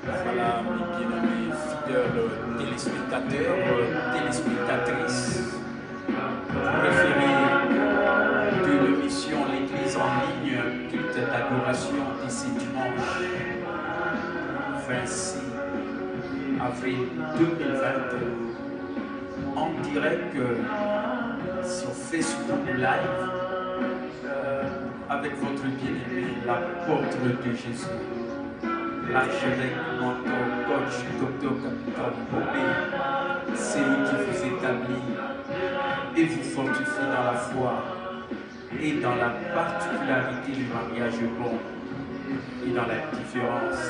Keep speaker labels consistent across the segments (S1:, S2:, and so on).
S1: Voilà, mes bien-aimés fidèles téléspectateurs, téléspectatrices, préférés de l'émission L'Église en ligne, culte d'adoration d'ici dimanche 26 avril 2020, en direct sur Facebook Live, avec votre bien-aimé, l'apôtre de Jésus, l'archevêque, mentor, coach, docteur, capitaine Bobé, c'est lui qui vous établit et vous fortifie dans la foi et dans la particularité du mariage bon et dans la différence,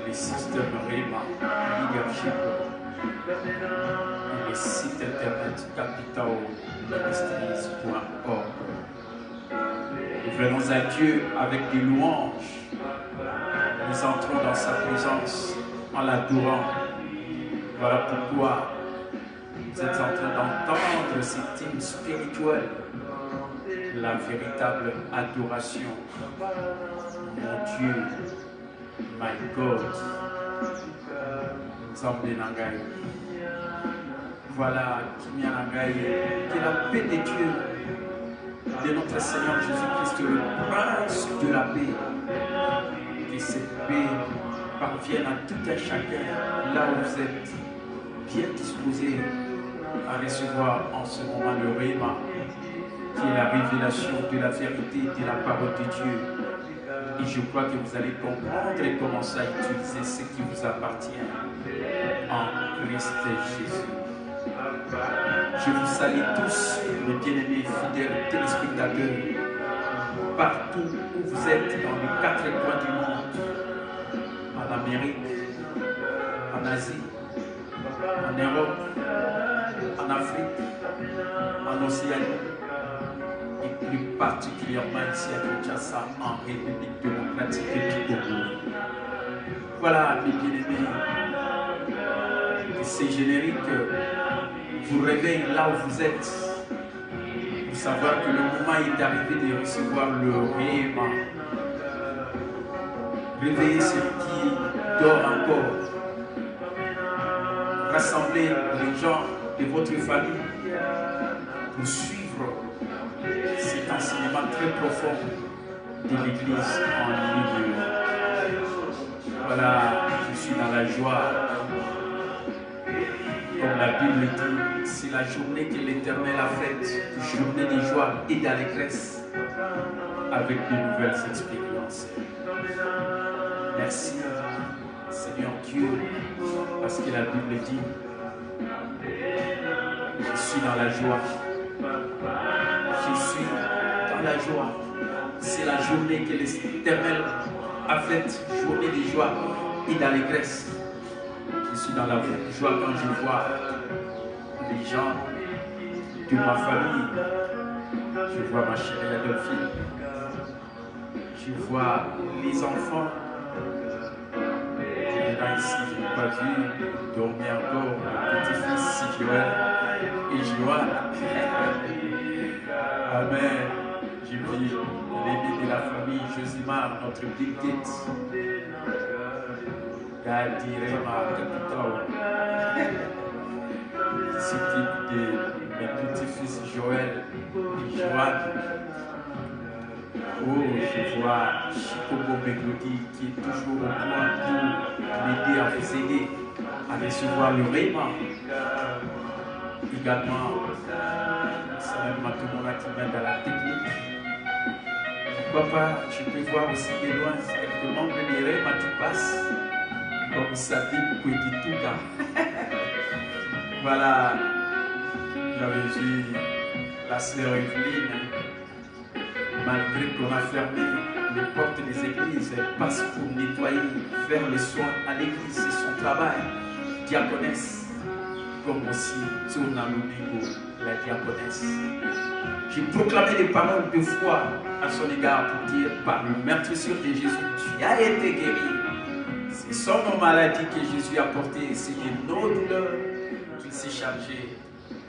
S1: les systèmes Réma, leadership et les sites internet capitalministries.org. Nous venons à Dieu avec des louanges. Nous entrons dans sa présence en l'adorant. Voilà pourquoi vous êtes en train d'entendre cet hymne spirituel, la véritable adoration. Mon Dieu, my God, Zambénangaï. Voilà, Kimianangaï, que la paix de Dieu, de notre Seigneur Jésus-Christ, le prince de la paix, que cette paix parvienne à tout un chacun, là où vous êtes bien disposés à recevoir en ce moment le Réma, qui est la révélation de la vérité de la parole de Dieu. Et je crois que vous allez comprendre et commencer à utiliser ce qui vous appartient en Christ Jésus. Je vous salue tous, mes bien-aimés fidèles téléspectateurs, partout où vous êtes dans les 4 coins du monde, en Amérique, en Asie, en Europe, en Afrique, en Océanie, et plus particulièrement ici à Kinshasa, en République démocratique du Congo. Voilà, mes bien-aimés, ces génériques vous réveillent là où vous êtes, pour savoir que le moment est arrivé de recevoir le Réma. Réveillez ceux qui dorment encore. Rassemblez les gens de votre famille pour suivre cet enseignement très profond de l'Église en ligne. Voilà, je suis dans la joie. Comme la Bible dit, c'est la journée que l'Éternel a faite, une journée de joie et d'allégresse, avec de nouvelles expériences. Merci, Seigneur Dieu, parce que la Bible dit, je suis dans la joie. Je suis dans la joie. C'est la journée que l'Éternel a faite, journée de joie et d'allégresse. Je suis dans la joie quand je vois les gens de ma famille. Je vois ma chérie Adolphine. Je vois les enfants. Là ici, je n'ai pas vu dormir encore mon petit-fils Joël et Joanne. Amen. Je vis l'aîné de la famille Josimar, notre big tit. Gadirema Capital, qui s'occupe de mes petits-fils Joël et Joanne. Oh, je vois Chicobo Beglodi qui est toujours au point pour m'aider à vous aider à recevoir le Réma. Également, c'est même Matomona qui m'aide à la technique. Pourquoi pas, je peux voir aussi de loin quelques membres de Réma qui passent. Comme ça dit, beaucoup de tout là. Voilà, j'avais vu la sœur Evelyne, malgré qu'on a fermé les portes des églises, elle passe pour nettoyer, faire les soins à l'église, c'est son travail. Diaconesse, comme aussi Tsounalounigo, la diaconesse. J'ai proclamé des paroles de foi à son égard pour dire, par le meurtrissure de Jésus, tu as été guéri. C'est son nos maladies que Jésus a portées, c'est de nos douleurs qu'il s'est chargé.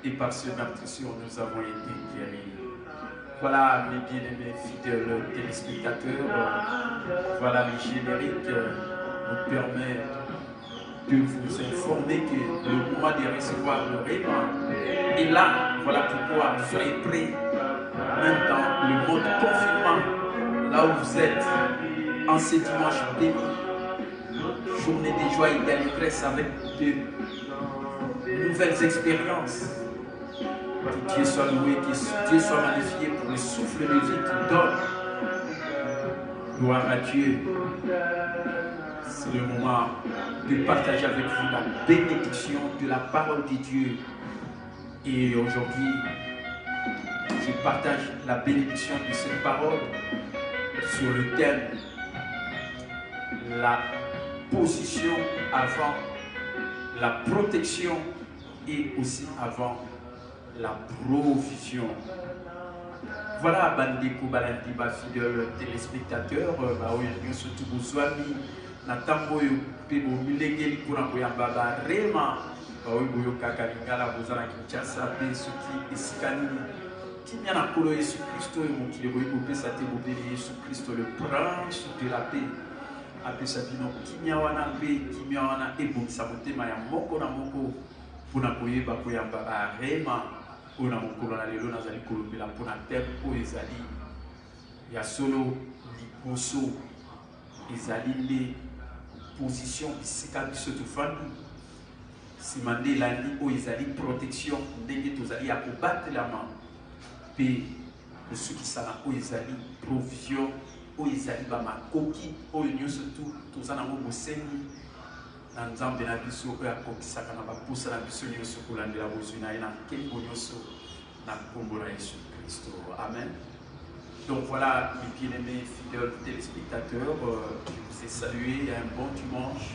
S1: Et par ce meurtrissure, nous avons été guéris. Voilà mes bien-aimés fidèles téléspectateurs, voilà le générique nous permet de vous informer que le moment de recevoir le réma est là. Voilà pourquoi soyez prêts, même dans le mode confinement, là où vous êtes, en ce dimanche béni, journée de joie et d'allégresse avec de nouvelles expériences. Que Dieu soit loué, que Dieu soit magnifié pour le souffle de vie qu'il donne. Gloire à Dieu. C'est le moment de partager avec vous la bénédiction de la parole de Dieu. Et aujourd'hui, je partage la bénédiction de cette parole sur le thème la position avant la protection et aussi avant la provision. Voilà, bandeko balandi ba fidèle téléspectateur, ba oyo surtout bozwami na tango oyo pe bomilengeli mpona koyamba barema ba oyo boyokaka lingala bozala Kinshasa pe soki esika nini kimia na nkolo Yesu Kristo oyo mokili boyi kopesa te bobeli Yesu Kristo le prince de la paix apesa bino kimia wana mpe kimia wana ebongisa motema ya moko na moko mpona koyeba koyamba barema oyo na mokolo na lelo nazali kolobela mpona teme oyo ezali ya solo liboso ezali nde position bisika biso tofandi nsima nde elandi oyo ezali protection ndenge tozali ya kobatelama mpe kosukisa na oyo ezali provision oyo ezali bamakoki oyo nyonso toza nango bosengi na nzambe na biso oyo akokisaka na baposa na biso nyonso kolandela bozwi na ye na nkembo nyonso na nkombo na Yesu Kristo. Amen. Donc voilà, mes bien-aimés fidèles téléspectateurs, je vous ai salué un bon dimanche.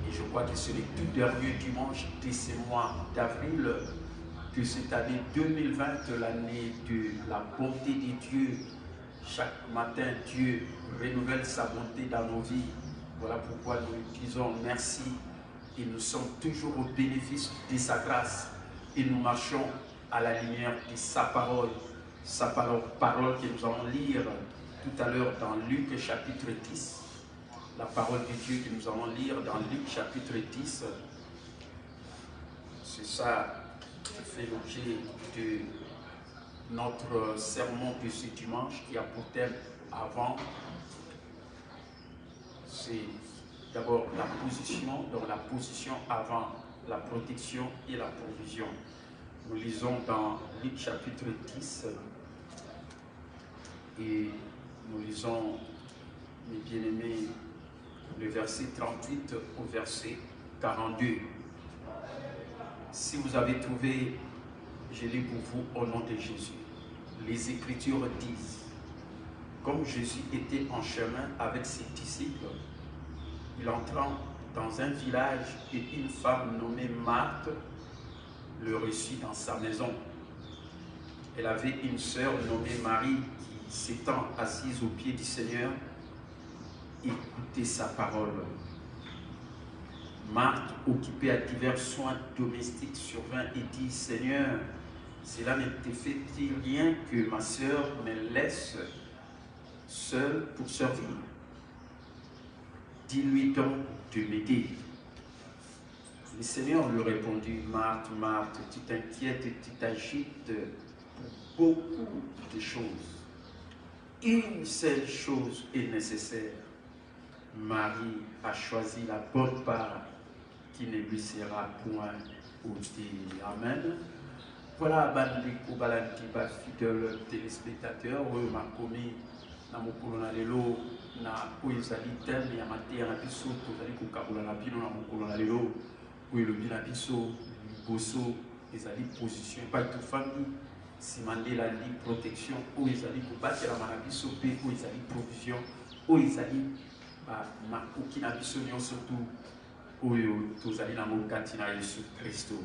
S1: Et je crois que c'est le tout dernier dimanche de ce mois d'avril de cette année 2020, l'année de la bonté de Dieu. Chaque matin, Dieu renouvelle sa bonté dans nos vies. Voilà pourquoi nous disons merci et nous sommes toujours au bénéfice de sa grâce et nous marchons à la lumière de sa parole que nous allons lire tout à l'heure dans Luc chapitre 10. La parole de Dieu que nous allons lire dans Luc chapitre 10. C'est ça qui fait l'objet de notre sermon de ce dimanche qui a pour thème avant. C'est d'abord la position, donc la position avant la protection et la provision. Nous lisons dans Luc chapitre 10 et nous lisons, mes bien-aimés, le verset 38 au verset 42. Si vous avez trouvé, je lis pour vous au nom de Jésus. Les Écritures disent, comme Jésus était en chemin avec ses disciples, il entra dans un village et une femme nommée Marthe le reçut dans sa maison. Elle avait une sœur nommée Marie qui, s'étant assise aux pieds du Seigneur, écoutait sa parole. Marthe, occupée à divers soins domestiques, survint et dit, Seigneur, cela ne te fait-il rien que ma sœur me laisse seule pour servir? Dis-lui donc de m'aider. Le Seigneur lui répondit, Marthe, Marthe, tu t'inquiètes et tu t'agites pour beaucoup de choses. Une seule chose est nécessaire. Marie a choisi la bonne part qui ne lui sera point ôtée. Amen. Voilà, bandeko balandi ba fidèle téléspectateur, oyo makomi na mokolo na lelo na oyo ezali teme ya mateya na biso tozali kokabola na bino na mokolo na lelo oyo elobi na biso liboso ezali position epai tofandi nsima nde elandi protection oyo ezali kobatelama na biso mpe oyo ezali provision oyo ezali makoki na biso nyonso tu oyo tozali nango kati na Yesu Kristo.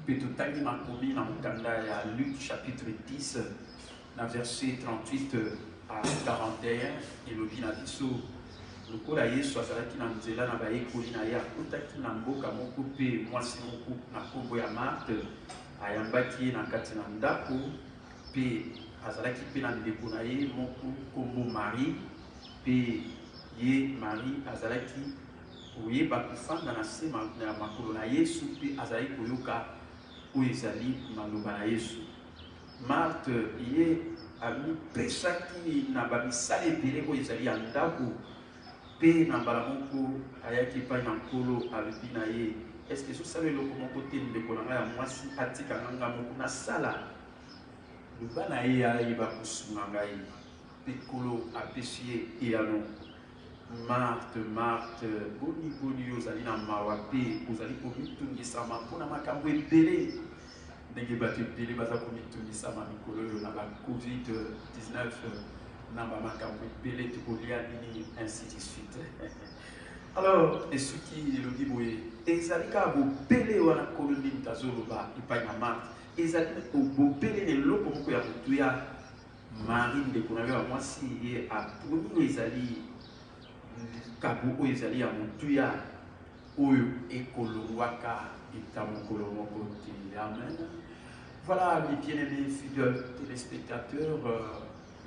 S1: Mpe totangi makomi na mokanda ya Luc chapitre 10 na verset 38 à 41 elobi na biso lokola Yesu azalaki na nzela na bayekoli na ye akotaki na mboka moko mpe mwasi moko na kombo ya Marthe ayambaki ye na kati na ndako mpe azalaki pe na ndeko na ye moko kombo Marie pe ye Marie azalaki koyeba kofanda na se na makolo na Yesu pe azalaki koyoka oyo ezali maloba na Yesu. Marthe ye amipesaki na bamisala ebele oyo ezali ya ndako pe na mbala moko ayaki epai na nkolo alobi na ye, eske ezosala eloko moko te ndeko na ngai ya mwasi atikanga nga moko nasala? Loba na ye ayeba kosunga ngai pe nkolo apesi ye eyano. Marthe, Marthe, boni ozali na mawa pe ozali komitungisama mpona makambo ebele. Ndenge bato ebele baza komitungisama mikolo oyo na ba COVID-19 na bamakambo ebele tokolia nini ainsi de suite. Alors esuki elobi boye ezali kaka bobele wana nkolo nini tazoloba epai na Marthe, ezali bobele na eloko moko ya kotuya Marie ndeko na ye ya mwasi ye aponi oyo ezali kabu oyo ezali ya motuya oyo ekolongwaka eta mokolo moko te. Amen. Voilà mes bien-aimés fidèles téléspectateurs,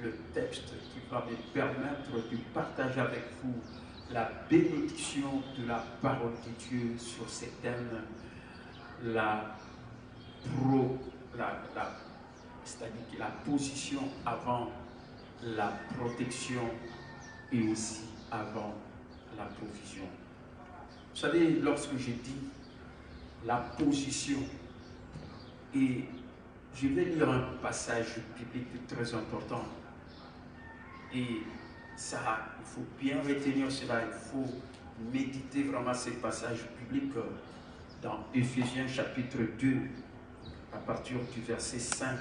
S1: le texte qui va me permettre de partager avec vous la bénédiction de la parole de Dieu sur ces thèmes, c'est-à-dire la position avant la protection et aussi avant la provision. Vous savez, lorsque j'ai dit la position, et je vais lire un passage biblique très important, et ça, il faut bien retenir cela, il faut méditer vraiment ces passages bibliques dans Éphésiens chapitre 2, à partir du verset 5,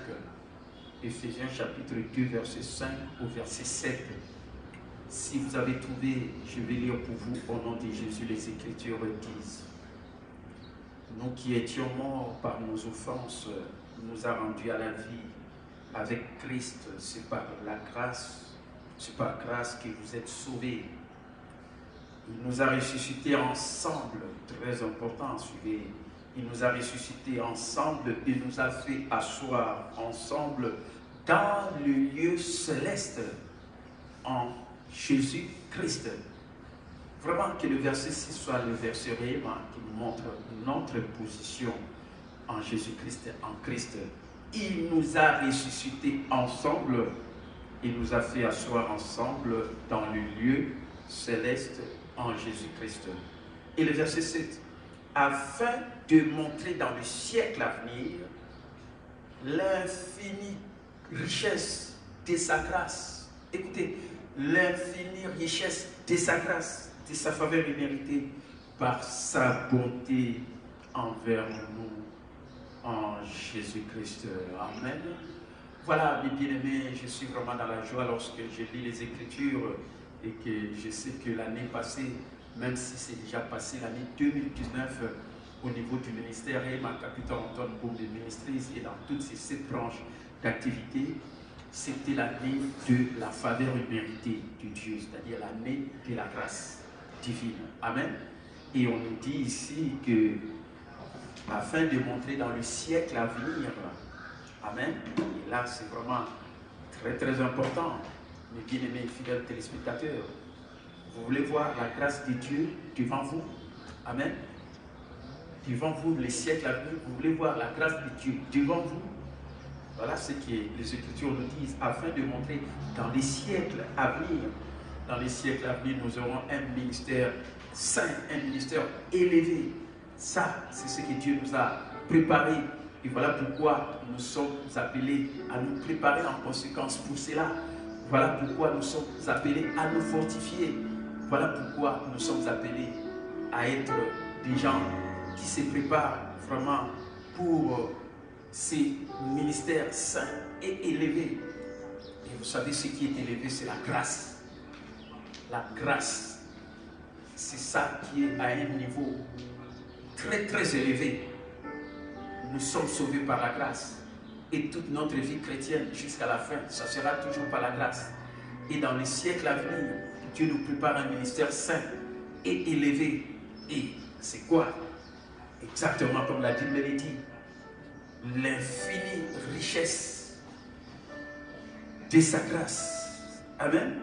S1: Éphésiens chapitre 2, verset 5 au verset 7. Si vous avez trouvé, je vais lire pour vous au nom de Jésus. Les Écritures disent: nous qui étions morts par nos offenses, nous a rendus à la vie avec Christ. C'est par la grâce, c'est par grâce que vous êtes sauvés. Il nous a ressuscités ensemble, très important, suivez. Il nous a ressuscités ensemble et nous a fait asseoir ensemble dans le lieu céleste en Jésus-Christ. Vraiment que le verset 6 soit le verset réellement qui nous montre notre position en Jésus-Christ, en Christ. Il nous a ressuscités ensemble et nous a fait asseoir ensemble dans le lieu céleste en Jésus-Christ. Et le verset 7, afin de montrer dans le siècle à venir l'infinie richesse de sa grâce. Écoutez, l'infinie richesse de sa grâce, de sa faveur imméritée par sa bonté envers nous en Jésus-Christ. Amen. Voilà, mes bien-aimés, je suis vraiment dans la joie lorsque je lis les Écritures et que je sais que l'année passée, même si c'est déjà passé l'année 2019, au niveau du ministère et ma capitale Antoine Boum de Ministries et dans toutes ces 7 branches d'activité, c'était l'année de la faveur imméritée de Dieu, c'est-à-dire l'année de la grâce divine. Amen. Et on nous dit ici que, afin de montrer dans le siècle à venir, amen, et là c'est vraiment très très important, mes bien-aimés fidèles téléspectateurs, vous voulez voir la grâce de Dieu devant vous, amen, devant vous les siècles à venir, vous voulez voir la grâce de Dieu devant vous. Voilà ce que les Écritures nous disent, afin de montrer dans les siècles à venir. Dans les siècles à venir, nous aurons un ministère saint, un ministère élevé. Ça, c'est ce que Dieu nous a préparé. Et voilà pourquoi nous sommes appelés à nous préparer en conséquence pour cela. Voilà pourquoi nous sommes appelés à nous fortifier. Voilà pourquoi nous sommes appelés à être des gens qui se préparent vraiment pour ces ministères saints et élevés. Et vous savez, ce qui est élevé, c'est la grâce. La grâce, c'est ça qui est à un niveau très très élevé. Nous sommes sauvés par la grâce. Et toute notre vie chrétienne jusqu'à la fin, ça sera toujours par la grâce. Et dans les siècles à venir, Dieu nous prépare un ministère saint et élevé. Et c'est quoi? Exactement comme l'a dit Mélodie, l'infinie richesse de sa grâce. Amen.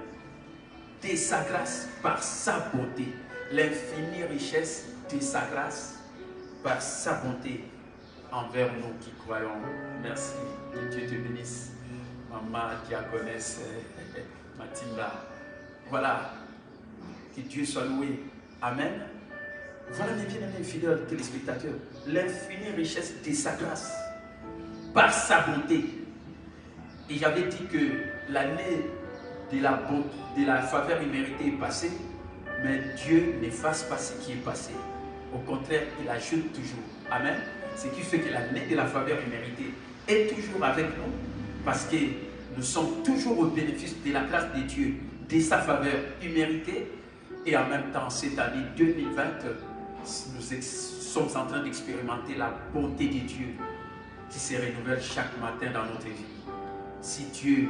S1: De sa grâce par sa bonté. L'infinie richesse de sa grâce par sa bonté envers nous qui croyons. Merci. Que Dieu te bénisse. Maman diaconesse Mathilda. Voilà. Que Dieu soit loué. Amen. Voilà mes bien-aimés fidèles téléspectateurs. L'infinie richesse de sa grâce par sa bonté. Et j'avais dit que l'année de la faveur imméritée est passée, mais Dieu n'efface pas ce qui est passé. Au contraire, il ajoute toujours. Amen. Ce qui fait que l'année de la faveur imméritée est toujours avec nous, parce que nous sommes toujours au bénéfice de la grâce de Dieu, de sa faveur imméritée. Et en même temps, cette année 2020, nous sommes en train d'expérimenter la bonté de Dieu qui se renouvelle chaque matin dans notre vie. Si Dieu,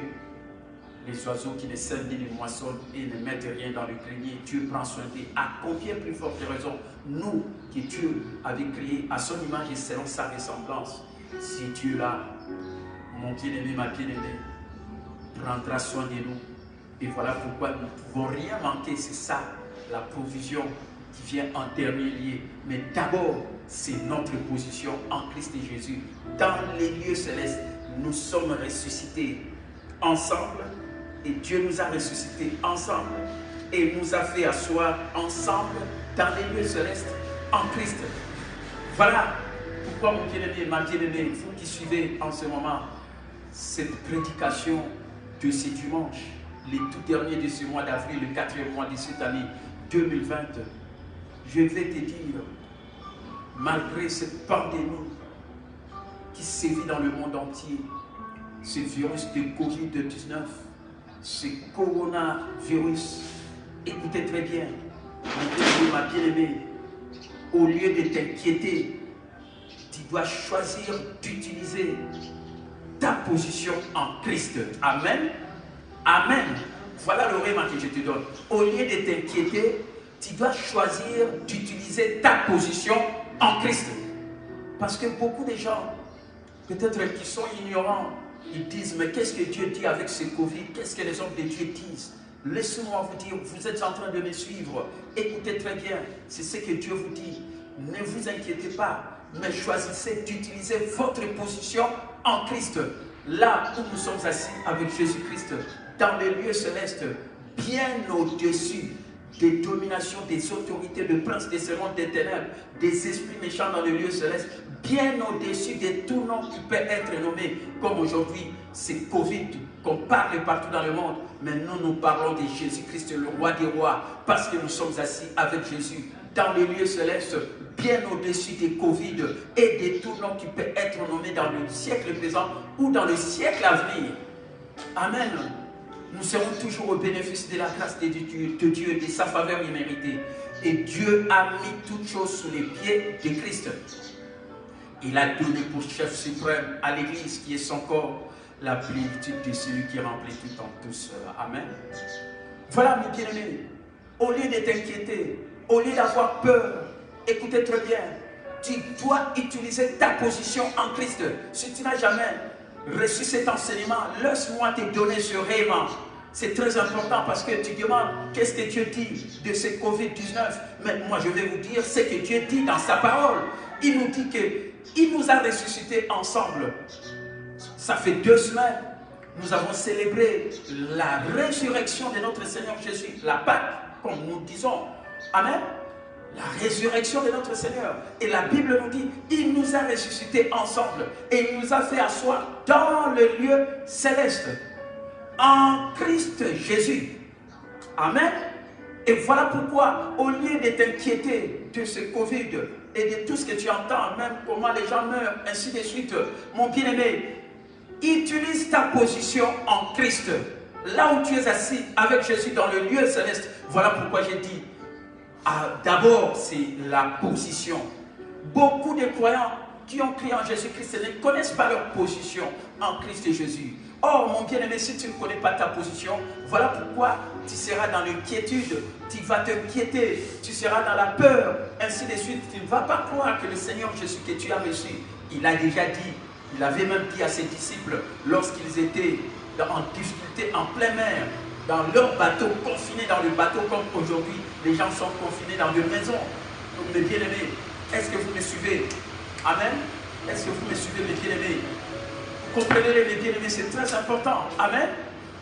S1: les oiseaux qui ne sèment ni ne moissonnent et ne mettent rien dans le grenier, Dieu prend soin d'eux. À combien plus forte raison, nous, que Dieu avait créés à son image et selon sa ressemblance, si Dieu là, mon bien-aimé, ma bien-aimée, prendra soin de nous. Et voilà pourquoi nous ne pouvons rien manquer. C'est ça, la provision qui vient en dernier lieu. Mais d'abord, c'est notre position en Christ et Jésus. Dans les lieux célestes, nous sommes ressuscités ensemble. Et Dieu nous a ressuscités ensemble. Et nous a fait asseoir ensemble dans les lieux célestes en Christ. Voilà pourquoi, mon bien-aimé, ma bien-aimée, vous qui suivez en ce moment cette prédication de ce dimanche, les tout derniers de ce mois d'avril, le 4e mois de cette année 2020, je vais te dire, malgré cette pandémie qui sévit dans le monde entier, ce virus de Covid-19, ce coronavirus, écoutez très bien, mon bien-aimé, ma bien-aimée, au lieu de t'inquiéter, tu dois choisir d'utiliser ta position en Christ. Amen. Amen. Voilà le rêve que je te donne. Au lieu de t'inquiéter, tu dois choisir d'utiliser ta position en Christ. Parce que beaucoup de gens, peut-être qui sont ignorants, ils disent, mais qu'est-ce que Dieu dit avec ce Covid? Qu'est-ce que les hommes de Dieu disent? Laissez-moi vous dire, vous êtes en train de me suivre. Écoutez très bien, c'est ce que Dieu vous dit. Ne vous inquiétez pas, mais choisissez d'utiliser votre position en Christ. Là où nous sommes assis avec Jésus-Christ, dans les lieux célestes, bien au-dessus des dominations, des autorités, de princes des servants des ténèbres, des esprits méchants dans les lieux célestes, bien au-dessus de tout nom qui peut être nommé, comme aujourd'hui, c'est Covid, qu'on parle partout dans le monde, mais nous parlons de Jésus-Christ, le roi des rois, parce que nous sommes assis avec Jésus, dans les lieux célestes, bien au-dessus des Covid et de tout nom qui peut être nommé dans le siècle présent ou dans le siècle à venir. Amen. Nous serons toujours au bénéfice de la grâce de Dieu, de sa faveur imméritée. Et Dieu a mis toutes choses sous les pieds de Christ. Il a donné pour chef suprême à l'Église, qui est son corps, la plénitude de celui qui remplit tout en tous. Amen. Voilà, mes bien-aimés, au lieu de t'inquiéter, au lieu d'avoir peur, écoutez très bien, tu dois utiliser ta position en Christ. Si tu n'as jamais reçu cet enseignement, laisse-moi te donner ce rêve. C'est très important parce que tu demandes qu'est-ce que Dieu dit de ce Covid-19. Mais moi je vais vous dire ce que Dieu dit dans sa parole. Il nous dit qu'il nous a ressuscités ensemble. Ça fait 2 semaines, nous avons célébré la résurrection de notre Seigneur Jésus, la Pâque, comme nous disons. Amen. La résurrection de notre Seigneur. Et la Bible nous dit, il nous a ressuscités ensemble et il nous a fait asseoir dans le lieu céleste en Christ Jésus. Amen. Et voilà pourquoi, au lieu de t'inquiéter de ce Covid et de tout ce que tu entends, même comment les gens meurent, ainsi de suite, mon bien-aimé, utilise ta position en Christ. Là où tu es assis avec Jésus dans le lieu céleste. Voilà pourquoi j'ai dit, d'abord, c'est la position. Beaucoup de croyants qui ont crié en Jésus-Christ ne connaissent pas leur position en Christ et Jésus. Or, mon bien-aimé, si tu ne connais pas ta position, voilà pourquoi tu seras dans l'inquiétude, tu vas t'inquiéter, tu seras dans la peur, ainsi de suite. Tu ne vas pas croire que le Seigneur Jésus que tu as reçu, il a déjà dit, il avait même dit à ses disciples, lorsqu'ils étaient en difficulté, en pleine mer, dans leur bateau, confinés dans le bateau, comme aujourd'hui, les gens sont confinés dans des maisons. Donc, mes bien-aimés, est-ce que vous me suivez? Amen. Est-ce que vous me suivez, mes bien-aimés? Vous comprenez, mes bien-aimés, c'est très important. Amen.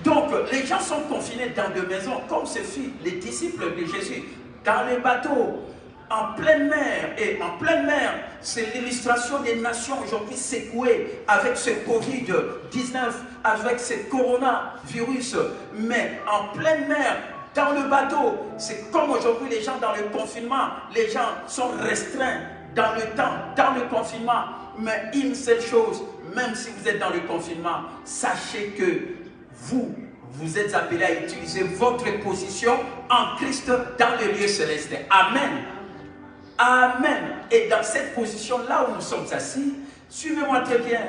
S1: Donc, les gens sont confinés dans des maisons, comme ce fut les disciples de Jésus, dans les bateaux, en pleine mer. Et en pleine mer, c'est l'illustration des nations aujourd'hui secouées avec ce Covid-19, avec ce coronavirus. Mais en pleine mer, dans le bateau, c'est comme aujourd'hui les gens dans le confinement. Les gens sont restreints dans le temps, dans le confinement. Mais une seule chose, même si vous êtes dans le confinement, sachez que vous êtes appelés à utiliser votre position en Christ dans les lieux célestes. Amen. Amen. Et dans cette position, là où nous sommes assis, suivez-moi très bien,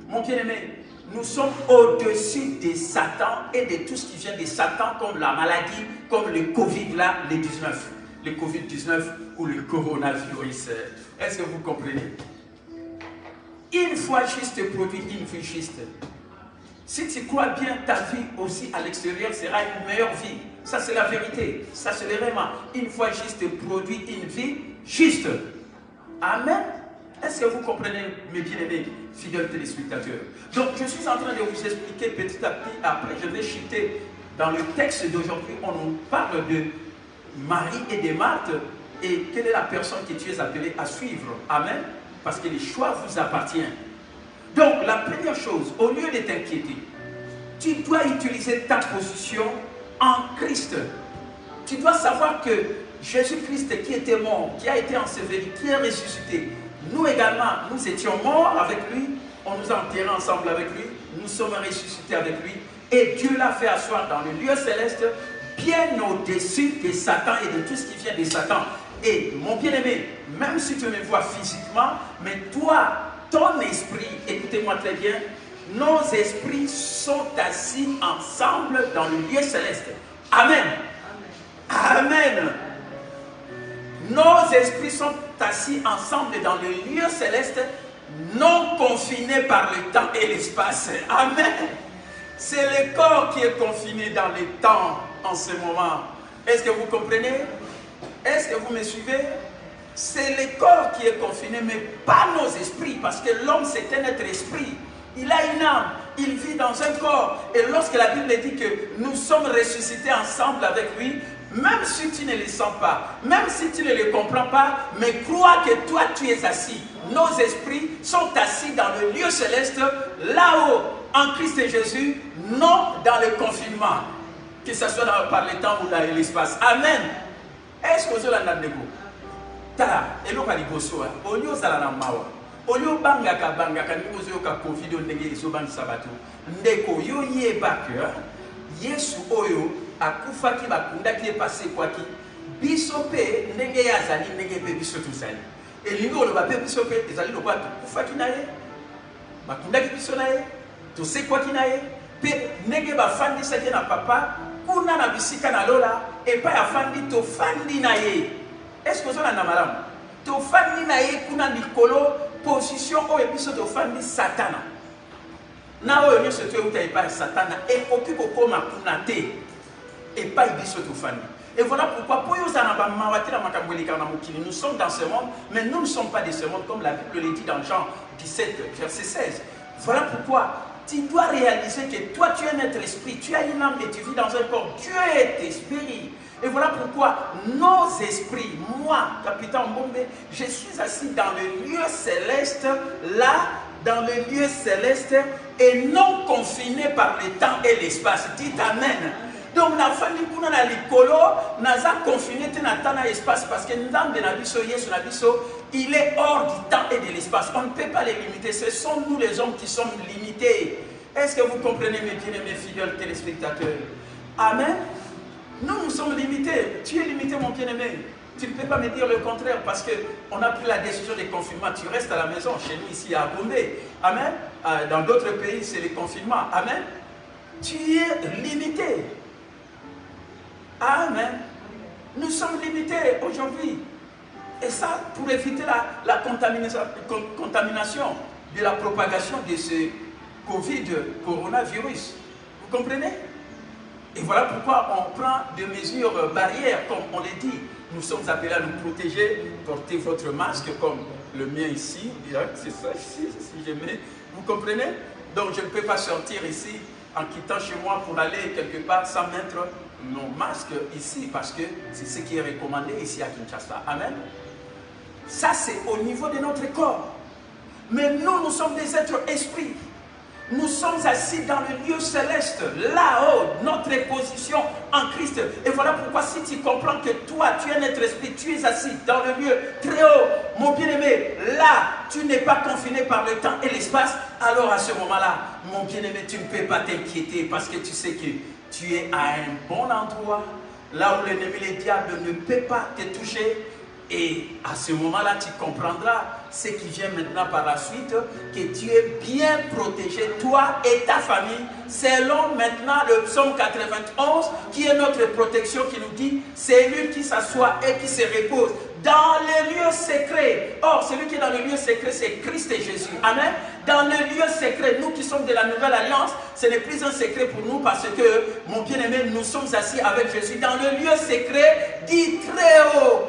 S1: mon bien-aimé, nous sommes au-dessus de Satan et de tout ce qui vient de Satan, comme la maladie, comme le Covid, là, le 19. Le Covid-19 ou le coronavirus. Est-ce que vous comprenez? Une foi juste produit une vie juste. Si tu crois bien, ta vie aussi à l'extérieur sera une meilleure vie. Ça, c'est la vérité. Ça, c'est vraiment. Une foi juste produit une vie juste. Amen. Est-ce que vous comprenez, mes bien-aimés, fidèles téléspectateurs? Donc, je suis en train de vous expliquer petit à petit. Après, je vais chuter dans le texte d'aujourd'hui. On nous parle de Marie et de Marthe. Et quelle est la personne que tu es appelé à suivre? Amen. Parce que le choix vous appartient. Donc, la première chose, au lieu de t'inquiéter, tu dois utiliser ta position en Christ. Tu dois savoir que Jésus-Christ qui était mort, qui a été enseveli, qui est ressuscité, nous également, nous étions morts avec lui, on nous a enterrés ensemble avec lui, nous sommes ressuscités avec lui, et Dieu l'a fait asseoir dans le lieu céleste, bien au-dessus de Satan et de tout ce qui vient de Satan. Et mon bien-aimé, même si tu me vois physiquement, mais toi, ton esprit, écoutez-moi très bien, nos esprits sont assis ensemble dans le lieu céleste. Amen. Amen. Nos esprits sont assis ensemble dans le lieu céleste, non confinés par le temps et l'espace. Amen. C'est le corps qui est confiné dans le temps en ce moment. Est-ce que vous comprenez? Est-ce que vous me suivez? C'est le corps qui est confiné, mais pas nos esprits, parce que l'homme c'est un être esprit. Il a une âme, il vit dans un corps. Et lorsque la Bible dit que nous sommes ressuscités ensemble avec lui, même si tu ne le sens pas, même si tu ne le comprends pas, mais crois que toi tu es assis. Nos esprits sont assis dans le lieu céleste, là-haut, en Christ et Jésus, non dans le confinement, que ce soit par le temps ou dans l'espace. Amen. Est-ce que vous avez un nego? Tala, eloka liboso, olio zala mawa. Olio bangaka nikozo yoka Covid ndenge ezoban sabato. Ndeko yo yeba que Yesu oyo akufaki bakundaki epase kwaki. Biso pe ndenge yazali ndenge pe biso tuzali. Elingo oloba pe biso pe ezali lokwa akufaki na ye. Bakundaki biso na ye. Tose kwaki na ye. Pe ndenge bafandisaki na papa kuna na bisika na lola epa ya fandi to fandi na ye. Est-ce que vous avez un amaram? To fandi na ye kuna nikolo position oyo biso to fandi satana. Na oyo nyoso to euta epa satana et oki kokoma kuna te epa biso to fandi. Et voilà pourquoi nous sommes dans ce monde, mais nous ne sommes pas de ce monde, comme la Bible le dit dans Jean 17, verset 16. Voilà pourquoi tu dois réaliser que toi tu es un être esprit, tu as une âme et tu vis dans un corps. Dieu est esprit. Et voilà pourquoi nos esprits, moi, capitaine Mbombe, je suis assis dans le lieu céleste, là, dans le lieu céleste, et non confiné par le temps et l'espace. Dites Amen. Donc, na fandi kuna na likolo, naza confiné na temps et l'espace, parce que Ndambe na biso, Yesu na biso, il est hors du temps et de l'espace. On ne peut pas les limiter. Ce sont nous les hommes qui sommes limités. Est-ce que vous comprenez, mes bien-aimés fidèles téléspectateurs? Amen. Nous, nous sommes limités. Tu es limité, mon bien-aimé. Tu ne peux pas me dire le contraire parce qu'on a pris la décision de confinement. Tu restes à la maison. Chez nous, ici, à Bombay. Amen. Dans d'autres pays, c'est le confinement. Amen. Tu es limité. Amen. Nous sommes limités aujourd'hui. Et ça, pour éviter la contamination de la propagation de ce Covid, coronavirus. Vous comprenez? Et voilà pourquoi on prend des mesures barrières, comme on l'a dit. Nous sommes appelés à nous protéger, portez votre masque comme le mien ici, c'est ça ici, si je mets. Vous comprenez? Donc je ne peux pas sortir ici en quittant chez moi pour aller quelque part sans mettre nos masques ici, parce que c'est ce qui est recommandé ici à Kinshasa. Amen. Ça c'est au niveau de notre corps. Mais nous sommes des êtres esprits. Nous sommes assis dans le lieu céleste, là-haut, notre position en Christ. Et voilà pourquoi si tu comprends que toi, tu es un être esprit, tu es assis dans le lieu très haut, mon bien-aimé, là, tu n'es pas confiné par le temps et l'espace, alors à ce moment-là, mon bien-aimé, tu ne peux pas t'inquiéter parce que tu sais que tu es à un bon endroit, là où l'ennemi, le diable ne peut pas te toucher. Et à ce moment-là, tu comprendras ce qui vient maintenant par la suite, que tu es bien protégé, toi et ta famille, selon maintenant le psaume 91, qui est notre protection, qui nous dit, c'est lui qui s'assoit et qui se repose dans les lieux secrets. Or, celui qui est dans le lieu secret, c'est Christ et Jésus. Amen. Dans le lieu secret, nous qui sommes de la nouvelle alliance, ce n'est plus un secret pour nous parce que, mon bien-aimé, nous sommes assis avec Jésus dans le lieu secret dit très haut,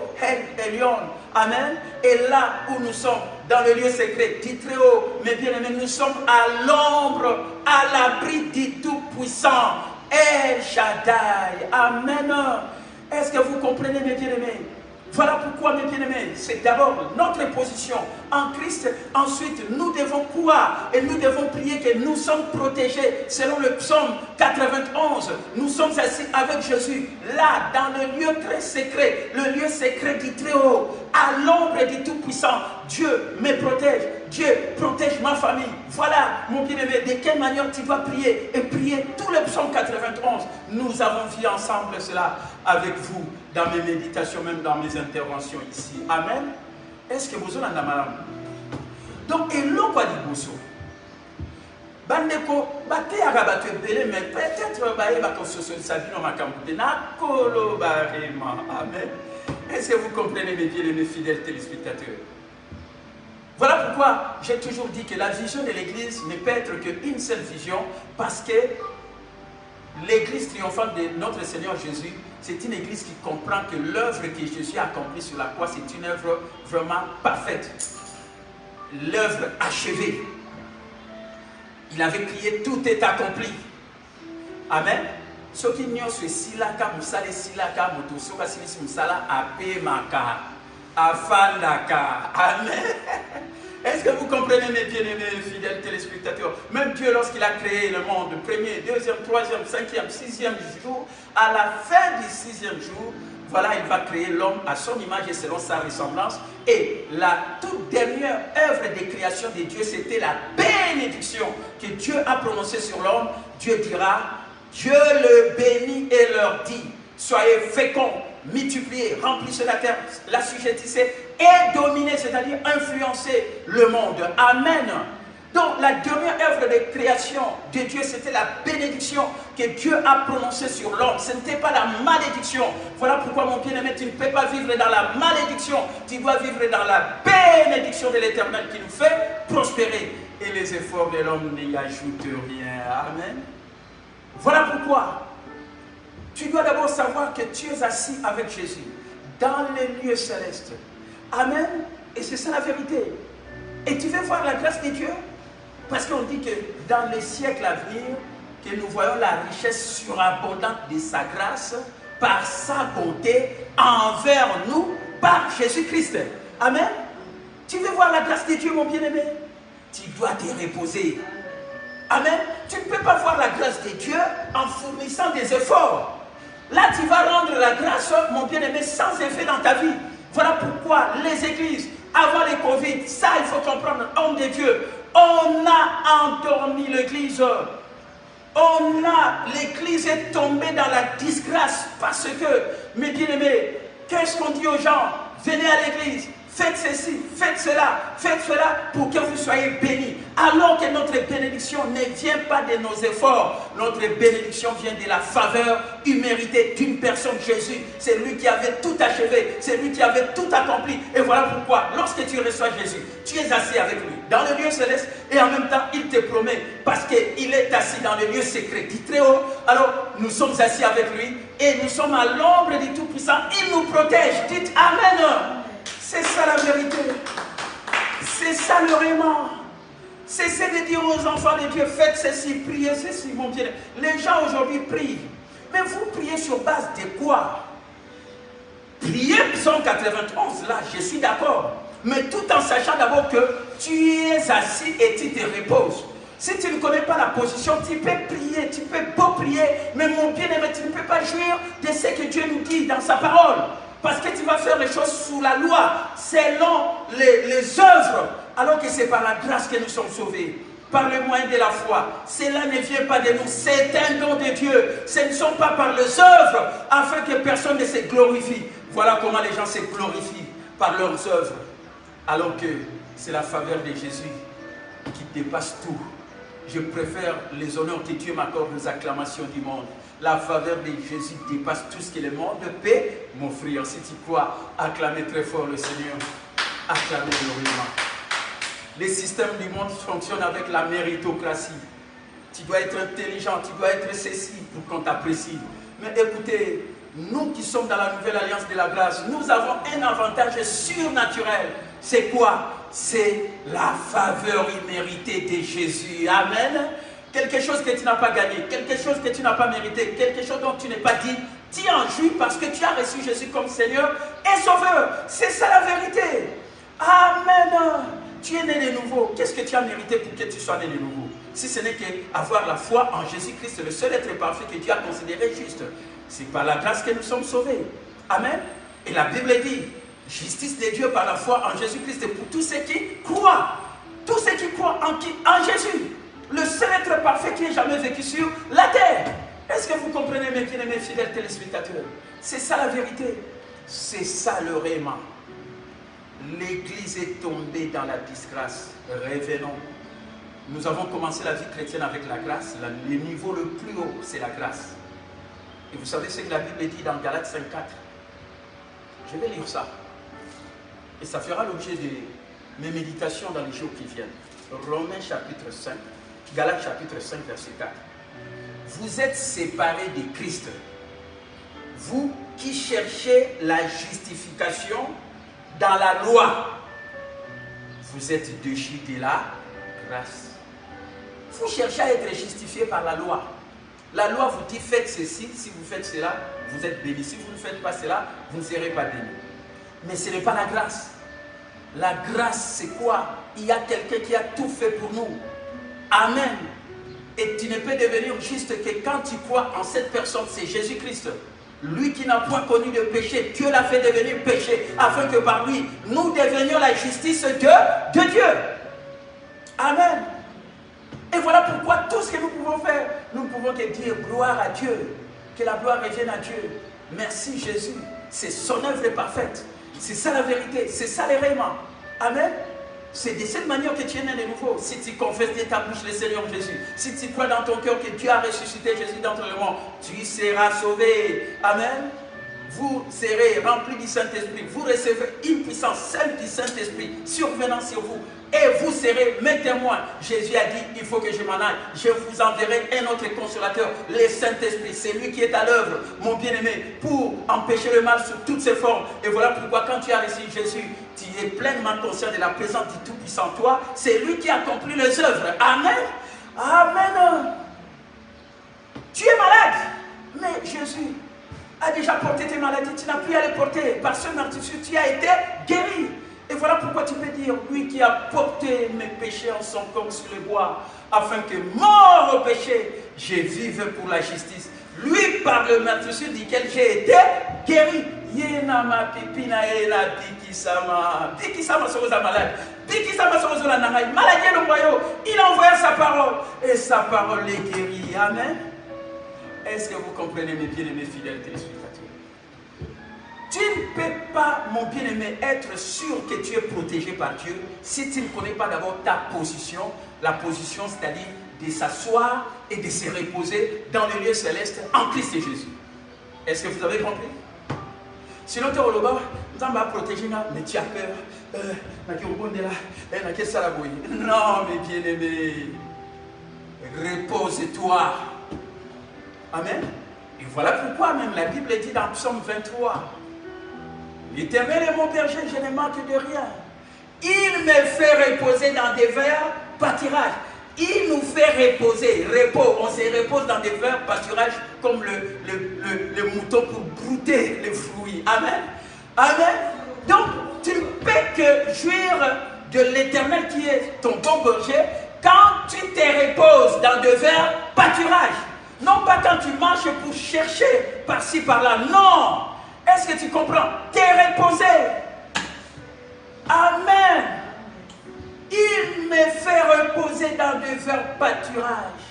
S1: Elion. Amen. Et là où nous sommes, dans le lieu secret dit très haut, mes bien-aimés, nous sommes à l'ombre, à l'abri du Tout-Puissant, El Shaddai. Amen. Est-ce que vous comprenez, mes bien-aimés? Voilà pourquoi, mes bien-aimés, c'est d'abord notre position en Christ. Ensuite, nous devons croire et nous devons prier que nous sommes protégés. Selon le psaume 91, nous sommes assis avec Jésus, là, dans le lieu très secret, le lieu secret du Très-Haut, à l'ombre du Tout-Puissant. Dieu me protège, Dieu protège ma famille. Voilà, mon bien-aimé, de quelle manière tu vas prier et prier tout le psaume 91. Nous avons vu ensemble cela avec vous dans mes méditations, même dans mes interventions ici. Amen. Est-ce que vous en avez marre? Donc, et l'eau quoi dit bosso? Bandeko, bate arabato ebele, mais peut-être baye bako soso sabino makamute na kolo barema. Amen. Est-ce que vous comprenez, mes bien-aimés fidèles téléspectateurs? Voilà pourquoi j'ai toujours dit que la vision de l'Église ne peut être qu'une seule vision, parce que l'Église triomphante de notre Seigneur Jésus, c'est une Église qui comprend que l'œuvre que Jésus a accomplie sur la croix, c'est une œuvre vraiment parfaite. L'œuvre achevée. Il avait crié, tout est accompli. Amen. Ce qui n'y a ce silaka, musale silaka, motosoka silisi musala, apemaka, afandaka. Amen. Est-ce que vous comprenez, mes bien-aimés fidèles téléspectateurs? Même Dieu, lorsqu'il a créé le monde, le premier, deuxième, troisième, cinquième, sixième jour, à la fin du sixième jour, voilà, il va créer l'homme à son image et selon sa ressemblance. Et la toute dernière œuvre de création de Dieu, c'était la bénédiction que Dieu a prononcée sur l'homme. Dieu dira, Dieu le bénit et leur dit, soyez féconds, multipliez, remplissez la terre, la sujettissez et dominez, c'est-à-dire influencer le monde. Amen. Donc la dernière œuvre de création de Dieu, c'était la bénédiction que Dieu a prononcée sur l'homme. Ce n'était pas la malédiction. Voilà pourquoi, mon bien-aimé, tu ne peux pas vivre dans la malédiction. Tu dois vivre dans la bénédiction de l'Éternel qui nous fait prospérer. Et les efforts de l'homme n'y ajoutent rien. Amen. Voilà pourquoi tu dois d'abord savoir que tu es assis avec Jésus dans les lieux célestes. Amen. Et c'est ça la vérité. Et tu veux voir la grâce de Dieu? Parce qu'on dit que dans les siècles à venir, que nous voyons la richesse surabondante de sa grâce par sa bonté envers nous, par Jésus-Christ. Amen. Tu veux voir la grâce de Dieu, mon bien-aimé? Tu dois te reposer. Amen. Tu ne peux pas voir la grâce de Dieu en fournissant des efforts. Là, tu vas rendre la grâce, mon bien-aimé, sans effet dans ta vie. Voilà pourquoi les églises, avant les Covid, ça il faut comprendre, homme de Dieu, on a endormi l'église. L'église est tombée dans la disgrâce parce que, mes bien-aimés, qu'est-ce qu'on dit aux gens? Venez à l'église, faites ceci, faites cela pour que vous soyez bénis. Alors que notre bénédiction ne vient pas de nos efforts, notre bénédiction vient de la faveur imméritée d'une personne, Jésus. C'est lui qui avait tout achevé, c'est lui qui avait tout accompli. Et voilà pourquoi, lorsque tu reçois Jésus, tu es assis avec lui dans le lieu céleste et en même temps, il te promet, parce qu'il est assis dans le lieu secret du Très-Haut, alors nous sommes assis avec lui et nous sommes à l'ombre du Tout-Puissant. Il nous protège. Dites Amen. C'est ça la vérité. C'est ça le réma. Cessez de dire aux enfants de Dieu, faites ceci, priez ceci, mon bien. Les gens aujourd'hui prient. Mais vous priez sur base de quoi? Priez Psaume 91, là, je suis d'accord. Mais tout en sachant d'abord que tu es assis et tu te reposes. Si tu ne connais pas la position, tu peux prier, tu peux beau prier, mais mon bien-aimé, tu ne peux pas jouir de ce que Dieu nous dit dans sa parole. Parce que tu vas faire les choses sous la loi, selon les œuvres, alors que c'est par la grâce que nous sommes sauvés, par le moyen de la foi. Cela ne vient pas de nous, c'est un don de Dieu. Ce ne sont pas par les œuvres, afin que personne ne se glorifie. Voilà comment les gens se glorifient, par leurs œuvres. Alors que c'est la faveur de Jésus qui dépasse tout. Je préfère les honneurs que Dieu m'accorde aux acclamations du monde. La faveur de Jésus dépasse tout ce que le monde peut m'offrir. Si tu crois, acclamez très fort le Seigneur. Acclamez glorieusement. Les systèmes du monde fonctionnent avec la méritocratie. Tu dois être intelligent, tu dois être ceci pour qu'on t'apprécie. Mais écoutez, nous qui sommes dans la nouvelle alliance de la grâce, nous avons un avantage surnaturel. C'est quoi? C'est la faveur imméritée de Jésus. Amen. Quelque chose que tu n'as pas gagné, quelque chose que tu n'as pas mérité, quelque chose dont tu n'es pas dit, tu en jouis parce que tu as reçu Jésus comme Seigneur et Sauveur. C'est ça la vérité. Amen. Tu es né de nouveau. Qu'est-ce que tu as mérité pour que tu sois né de nouveau? Si ce n'est qu'avoir la foi en Jésus-Christ, le seul être parfait que Dieu a considéré juste. C'est par la grâce que nous sommes sauvés. Amen. Et la Bible dit, justice de Dieu par la foi en Jésus-Christ pour tous ceux qui croient. Tous ceux qui croient en Jésus. Le seul être parfait qui ait jamais vécu sur la terre. Est-ce que vous comprenez, mes bien-aimés fidèles téléspectateurs? C'est ça la vérité. C'est ça le réma. L'Église est tombée dans la disgrâce. Revenons. Nous avons commencé la vie chrétienne avec la grâce. Le niveau le plus haut, c'est la grâce. Et vous savez ce que la Bible dit dans Galates 5.4. Je vais lire ça. Et ça fera l'objet de mes méditations dans les jours qui viennent. Romains chapitre 5, Galates chapitre 5, verset 4. Vous êtes séparés de Christ. Vous qui cherchez la justification dans la loi. Vous êtes déchus de la grâce. Vous cherchez à être justifié par la loi. La loi vous dit faites ceci, si vous faites cela, vous êtes béni. Si vous ne faites pas cela, vous ne serez pas béni. Mais ce n'est pas la grâce. La grâce, c'est quoi? Il y a quelqu'un qui a tout fait pour nous. Amen. Et tu ne peux devenir juste que quand tu crois en cette personne, c'est Jésus-Christ. Lui qui n'a point connu de péché, Dieu l'a fait devenir péché, afin que par lui, nous devenions la justice de Dieu. Amen. Et voilà pourquoi tout ce que nous pouvons faire, nous ne pouvons que dire gloire à Dieu. Que la gloire revienne à Dieu. Merci Jésus. C'est son œuvre parfaite. C'est ça la vérité. C'est ça les réma. Amen. C'est de cette manière que tu es né de nouveau. Si tu confesses de ta bouche le Seigneur Jésus, si tu crois dans ton cœur que Dieu a ressuscité Jésus d'entre les morts, tu seras sauvé. Amen. Vous serez remplis du Saint-Esprit. Vous recevez une puissance celle du Saint-Esprit survenant sur vous. Et vous serez mes témoins. Jésus a dit, il faut que je m'en aille. Je vous enverrai un autre consolateur, le Saint-Esprit. C'est lui qui est à l'œuvre, mon bien-aimé, pour empêcher le mal sous toutes ses formes. Et voilà pourquoi quand tu as reçu Jésus, tu es pleinement conscient de la présence du Tout-Puissant en toi. C'est lui qui accomplit les œuvres. Amen. Amen. Tu es malade. Mais Jésus a déjà porté tes maladies. Tu n'as plus à les porter. Par ce martyre, tu as été guéri. Et voilà pourquoi tu peux dire, lui qui a porté mes péchés en son corps sur le bois, afin que mort au péché, je vive pour la justice. Lui, par le meurtrissure duquel j'ai été guéri. Yenama pipina ena bikisama. Bikisama soza malade. Bikisama soza la narai. Maladie le royaume. Il a envoyé sa parole. Et sa parole est guérie. Amen. Est-ce que vous comprenez mes bien-aimés fidèles téléspectateurs? Tu ne peux pas, mon bien-aimé, être sûr que tu es protégé par Dieu si tu ne connais pas d'abord ta position, la position, c'est-à-dire de s'asseoir et de se reposer dans le lieu céleste en Christ Jésus. Est-ce que vous avez compris? Sinon, tu es au loba, tu vas protéger, mais tu as peur. Non, mes bien-aimés, repose-toi. Amen. Et voilà pourquoi même la Bible dit dans Psaume 23, l'Éternel est mon berger, je ne manque de rien. Il me fait reposer dans des verts pâturages. Il nous fait reposer, repos. On se repose dans des verts pâturages comme le mouton pour brouter les fruits. Amen. Amen. Donc, tu ne peux que jouir de l'Éternel qui est ton bon berger quand tu te reposes dans de verts pâturages. Non pas quand tu marches pour chercher par-ci, par-là. Non. Est-ce que tu comprends? T'es reposé. Amen. Il me fait reposer dans de verts pâturages.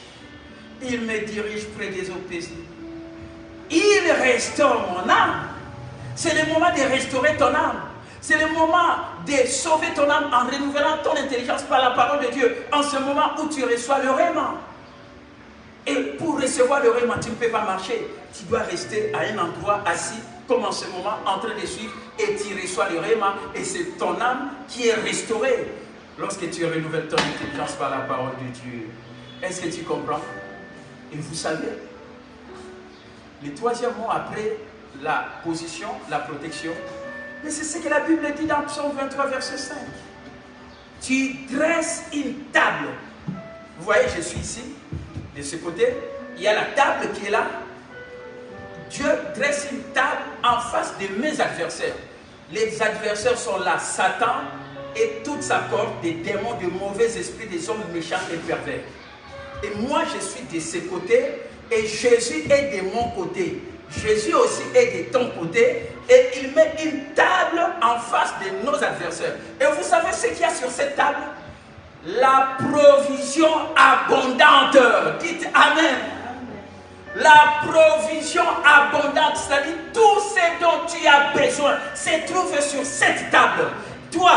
S1: Il me dirige près des eaux paisibles. Il restaure mon âme. C'est le moment de restaurer ton âme. C'est le moment de sauver ton âme en renouvelant ton intelligence par la parole de Dieu. En ce moment où tu reçois le réma. Et pour recevoir le réma, tu ne peux pas marcher. Tu dois rester à un endroit assis, comme en ce moment, en train de suivre, et tu reçois le réma, et c'est ton âme qui est restaurée lorsque tu renouvelles ton intelligence par la parole de Dieu. Est-ce que tu comprends? Et vous savez, le troisième mot après la position, la protection, mais c'est ce que la Bible dit dans Psaume 23, verset 5. Tu dresses une table. Vous voyez, je suis ici. De ce côté, il y a la table qui est là. Dieu dresse une table en face de mes adversaires. Les adversaires sont là, Satan et toute sa corde, des démons, de mauvais esprits, des hommes méchants et pervers. Et moi, je suis de ce côté et Jésus est de mon côté. Jésus aussi est de ton côté et il met une table en face de nos adversaires. Et vous savez ce qu'il y a sur cette table? La provision abondante. Dites Amen. La provision abondante, c'est-à-dire tout ce dont tu as besoin se trouve sur cette table. Toi,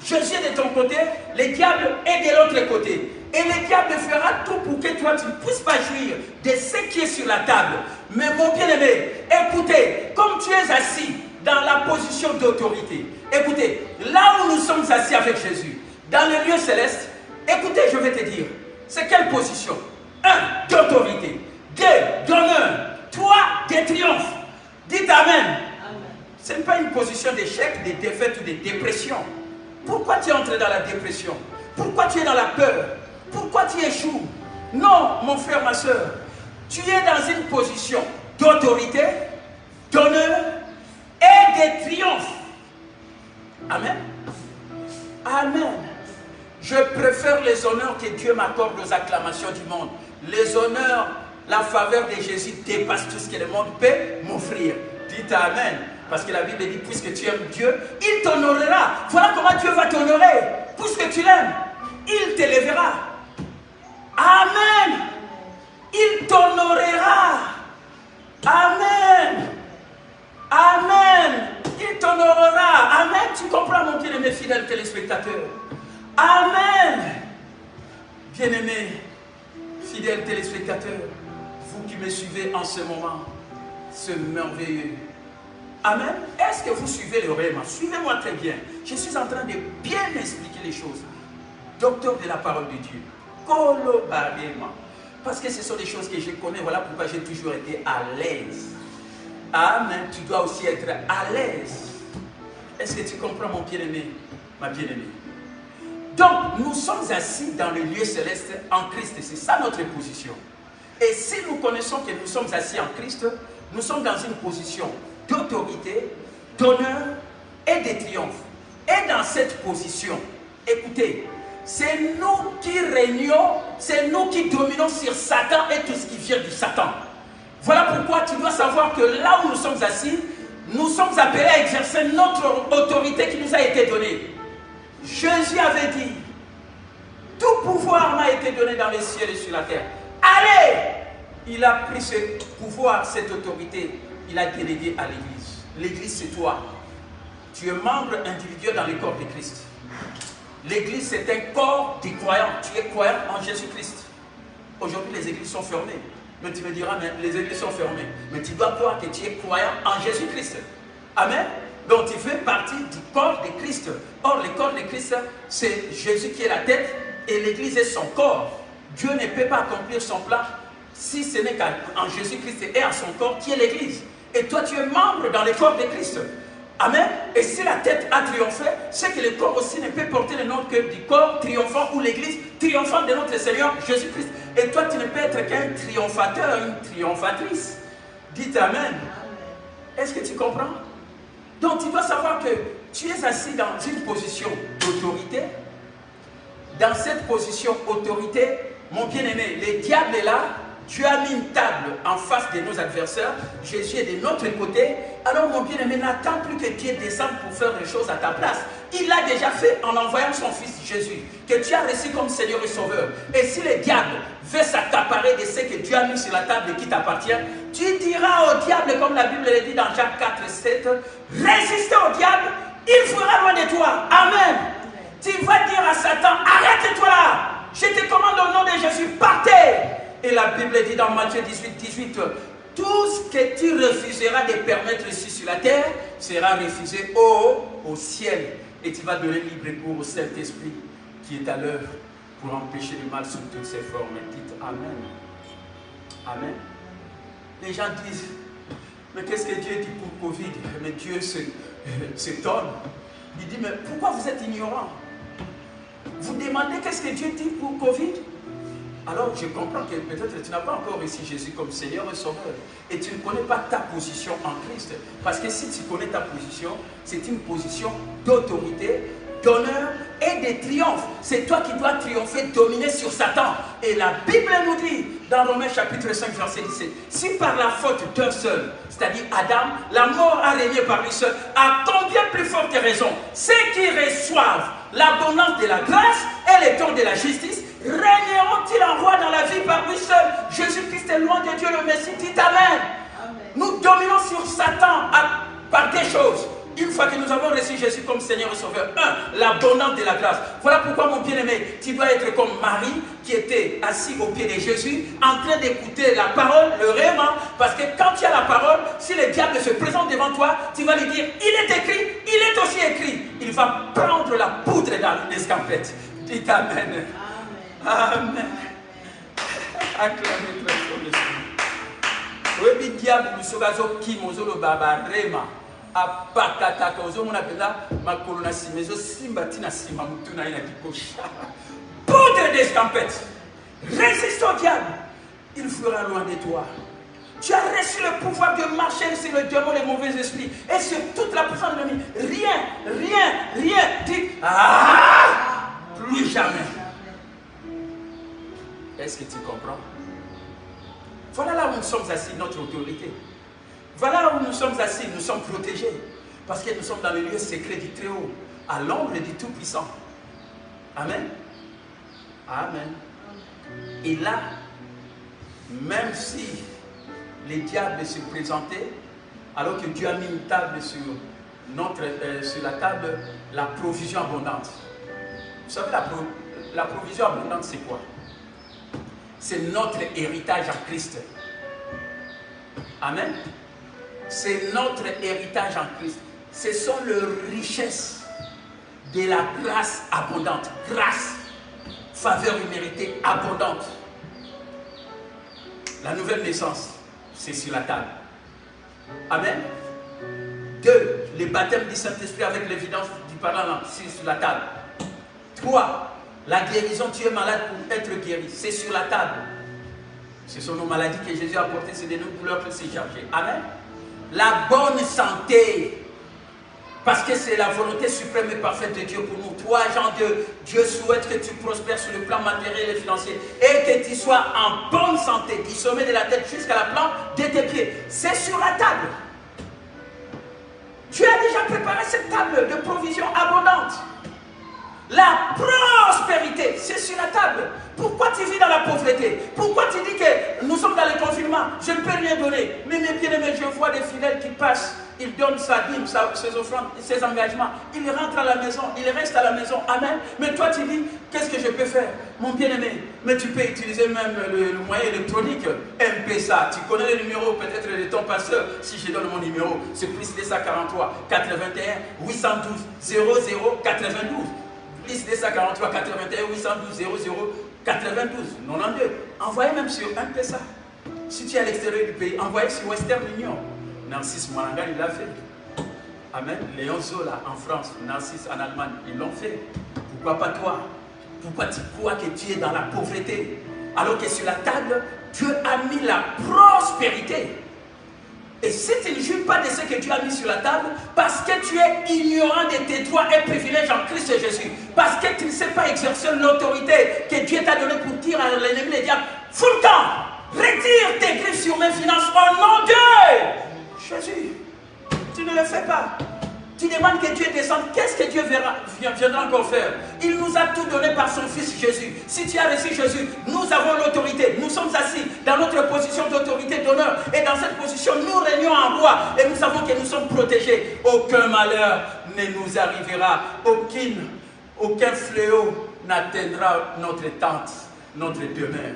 S1: Jésus est de ton côté, le diable est de l'autre côté. Et le diable fera tout pour que toi, tu ne puisses pas jouir de ce qui est sur la table. Mais mon bien-aimé, écoutez, comme tu es assis dans la position d'autorité, écoutez, là où nous sommes assis avec Jésus, dans le lieu céleste, écoutez, je vais te dire, c'est quelle position? 1, d'autorité. 2, d'honneur. 3, de triomphe. Dites Amen. Ce n'est pas une position d'échec, de défaite ou de dépression. Pourquoi tu entres dans la dépression? Pourquoi tu es dans la peur? Pourquoi tu échoues? Non, mon frère, ma soeur. Tu es dans une position d'autorité, d'honneur et de triomphe. Amen. Amen. Je préfère les honneurs que Dieu m'accorde aux acclamations du monde. Les honneurs, la faveur de Jésus dépasse tout ce que le monde peut m'offrir. Dites Amen. Parce que la Bible dit, puisque tu aimes Dieu, il t'honorera. Voilà comment Dieu va t'honorer. Puisque tu l'aimes, il t'élèvera. Amen. Il t'honorera. Amen. Amen. Il t'honorera. Amen. Tu comprends, mon bien-aimé fidèle téléspectateur? Amen. Bien-aimé, fidèle téléspectateur, vous qui me suivez en ce moment, ce merveilleux. Amen. Est-ce que vous suivez le réma? Suivez-moi très bien. Je suis en train de bien expliquer les choses. Docteur de la parole de Dieu. Colobarema. Parce que ce sont des choses que je connais. Voilà pourquoi j'ai toujours été à l'aise. Amen. Tu dois aussi être à l'aise. Est-ce que tu comprends, mon bien-aimé, ma bien-aimée? Donc, nous sommes assis dans le lieu céleste en Christ. C'est ça notre position. Et si nous connaissons que nous sommes assis en Christ, nous sommes dans une position d'autorité, d'honneur et de triomphe. Et dans cette position, écoutez, c'est nous qui régnons, c'est nous qui dominons sur Satan et tout ce qui vient du Satan. Voilà pourquoi tu dois savoir que là où nous sommes assis, nous sommes appelés à exercer notre autorité qui nous a été donnée. Jésus avait dit, tout pouvoir m'a été donné dans les cieux et sur la terre. Allez! Il a pris ce pouvoir, cette autorité, il a délégué à l'Église. L'Église, c'est toi. Tu es membre individuel dans le corps de Christ. L'église, c'est un corps du croyant. Tu es croyant en Jésus-Christ. Aujourd'hui, les églises sont fermées. Mais tu me diras, mais les églises sont fermées. Mais tu dois croire que tu es croyant en Jésus-Christ. Amen. Donc tu fais partie du corps de Christ. Or, le corps de Christ, c'est Jésus qui est la tête et l'église est son corps. Dieu ne peut pas accomplir son plan si ce n'est qu'en Jésus-Christ et à son corps qui est l'église. Et toi, tu es membre dans le corps de Christ. Amen. Et si la tête a triomphé, c'est que le corps aussi ne peut porter le nom que du corps triomphant ou l'église triomphante de notre Seigneur Jésus-Christ. Et toi, tu ne peux être qu'un triomphateur, une triomphatrice. Dites Amen. Est-ce que tu comprends? Donc, tu dois savoir que tu es assis dans une position d'autorité. Dans cette position d'autorité, mon bien-aimé, le diable est là. Dieu a mis une table en face de nos adversaires. Jésus est de notre côté. Alors mon bien-aimé, n'attends plus que Dieu descende pour faire les choses à ta place. Il l'a déjà fait en envoyant son fils Jésus, que tu as reçu comme Seigneur et Sauveur. Et si le diable veut s'accaparer de ce que Dieu a mis sur la table et qui t'appartient, tu diras au diable, comme la Bible le dit dans Jacques 4, 7, résistez au diable, il fuira loin de toi. Amen. Tu vas dire à Satan, arrête-toi là. Je te commande au nom de Jésus, partez. Et la Bible dit dans Matthieu 18, 18, tout ce que tu refuseras de permettre ici sur la terre sera refusé au ciel. Et tu vas donner libre cours au Saint-Esprit qui est à l'œuvre pour empêcher le mal sous toutes ses formes. Dites Amen. Amen. Les gens disent, mais qu'est-ce que Dieu dit pour Covid? Mais Dieu s'étonne. Il dit, mais pourquoi vous êtes ignorant? Vous demandez qu'est-ce que Dieu dit pour Covid? Alors je comprends que peut-être tu n'as pas encore reçu Jésus comme Seigneur et Sauveur. Et tu ne connais pas ta position en Christ. Parce que si tu connais ta position, c'est une position d'autorité, d'honneur et de triomphe. C'est toi qui dois triompher, dominer sur Satan. Et la Bible nous dit, dans Romains chapitre 5, verset 17, si par la faute d'un seul, c'est-à-dire Adam, la mort a régné par lui seul, à combien plus forte raison ceux qui reçoivent l'abondance de la grâce et le don de la justice régneront-ils en roi dans la vie par lui seul? Jésus-Christ est loin de Dieu le Messie. Dites Amen. Amen. Nous dominons sur Satan par des choses. Une fois que nous avons reçu Jésus comme Seigneur et Sauveur, l'abondance de la grâce. Voilà pourquoi, mon bien-aimé, tu dois être comme Marie qui était assis au pied de Jésus, en train d'écouter la parole, le réma. Parce que quand tu as la parole, si le diable se présente devant toi, tu vas lui dire, il est écrit, il est aussi écrit. Il va prendre la poudre dans l'escampette. Dites Amen. Amen. Acclamez très fort le Seigneur. Oui, diable, nous sommes qui mozolo baba rema. Apakataka ozomona penda makolo na simezo simbati na sima mutu na ina kikosha. Poudre d'escampette. Résiste au diable. Il fera loin de toi. Tu as reçu le pouvoir de marcher sur le diable, les mauvais esprits et sur toute la puissance de l'ennemi. Rien. Dis plus jamais. Est-ce que tu comprends? Voilà là où nous sommes assis, notre autorité. Voilà où nous sommes assis, nous sommes protégés. Parce que nous sommes dans le lieu secret du Très-Haut, à l'ombre du Tout-Puissant. Amen. Amen. Et là, même si les diables se présentaient, alors que Dieu a mis une table sur la table, la provision abondante. Vous savez, la provision abondante, c'est quoi? C'est notre héritage en Christ. Amen. C'est notre héritage en Christ. Ce sont les richesses de la grâce abondante. Grâce, faveur imméritée abondante. La nouvelle naissance, c'est sur la table. Amen. 2. Le baptême du Saint-Esprit avec l'évidence du pardon, c'est sur la table. 3. La guérison, tu es malade pour être guéri, c'est sur la table. Ce sont nos maladies que Jésus a portées, c'est de nos douleurs qu'il s'est chargé. Amen. La bonne santé, parce que c'est la volonté suprême et parfaite de Dieu pour nous. Toi, Jean, Dieu souhaite que tu prospères sur le plan matériel et financier et que tu sois en bonne santé, du sommet de la tête jusqu'à la plante de tes pieds. C'est sur la table. Tu as déjà préparé cette table de provision abondante. La prospérité, c'est sur la table. Pourquoi tu vis dans la pauvreté? Pourquoi tu dis que nous sommes dans le confinement? Je ne peux rien donner. Mais mes bien-aimés, je vois des fidèles qui passent il donne sa dîme, ses offrandes, ses engagements, il rentre à la maison, il reste à la maison, amen. Mais toi tu dis, qu'est-ce que je peux faire, mon bien-aimé? Mais tu peux utiliser même le moyen électronique, M-Pesa, tu connais le numéro peut-être de ton pasteur, si je donne mon numéro, c'est plus 243 81 812 00 92. Plus 243 81 812 00 92 92. Envoyez même sur M-Pesa. Si tu es à l'extérieur du pays, envoyez sur Western Union. Narcisse Mwananga, il l'a fait. Amen. Léon Zola en France, Narcisse en Allemagne, ils l'ont fait. Pourquoi pas toi? Pourquoi tu crois que tu es dans la pauvreté? Alors que sur la table, Dieu a mis la prospérité. Et si tu ne jouis pas de ce que Dieu a mis sur la table, parce que tu es ignorant de tes droits et privilèges en Christ Jésus, parce que tu ne sais pas exercer l'autorité que Dieu t'a donnée pour dire à l'ennemi, les diables, fous le camp, retire tes griffes sur mes finances au nom de Jésus. Tu ne le fais pas. Tu demandes que Dieu descende. Qu'est-ce que Dieu viendra encore faire? Il nous a tout donné par son Fils Jésus. Si tu as reçu Jésus, nous avons l'autorité. Nous sommes assis dans notre position d'autorité, d'honneur. Et dans cette position, nous régnons en roi. Et nous savons que nous sommes protégés. Aucun malheur ne nous arrivera. Aucun fléau n'atteindra notre tente, notre demeure.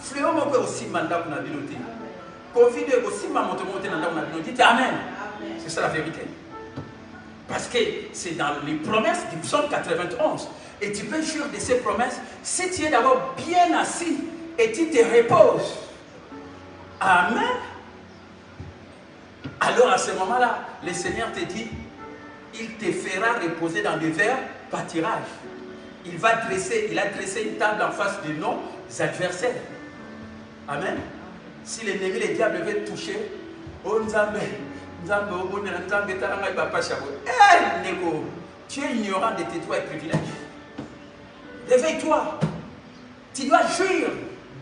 S1: Fléau moko aussi mandat pour nous dire. Covid aussi m'a monté dans nous dire. Amen. C'est ça la vérité. Parce que c'est dans les promesses du psaume 91. Et tu peux jurer de ces promesses si tu es d'abord bien assis et tu te reposes. Amen. Alors à ce moment-là, le Seigneur te dit, il te fera reposer dans des verts pâturages. Il a dressé une table en face de nos adversaires. Amen. Si l'ennemi, le diable veut toucher, oh Nzambe, tu es ignorant de tes droits et privilèges. Réveille-toi. Tu dois jouir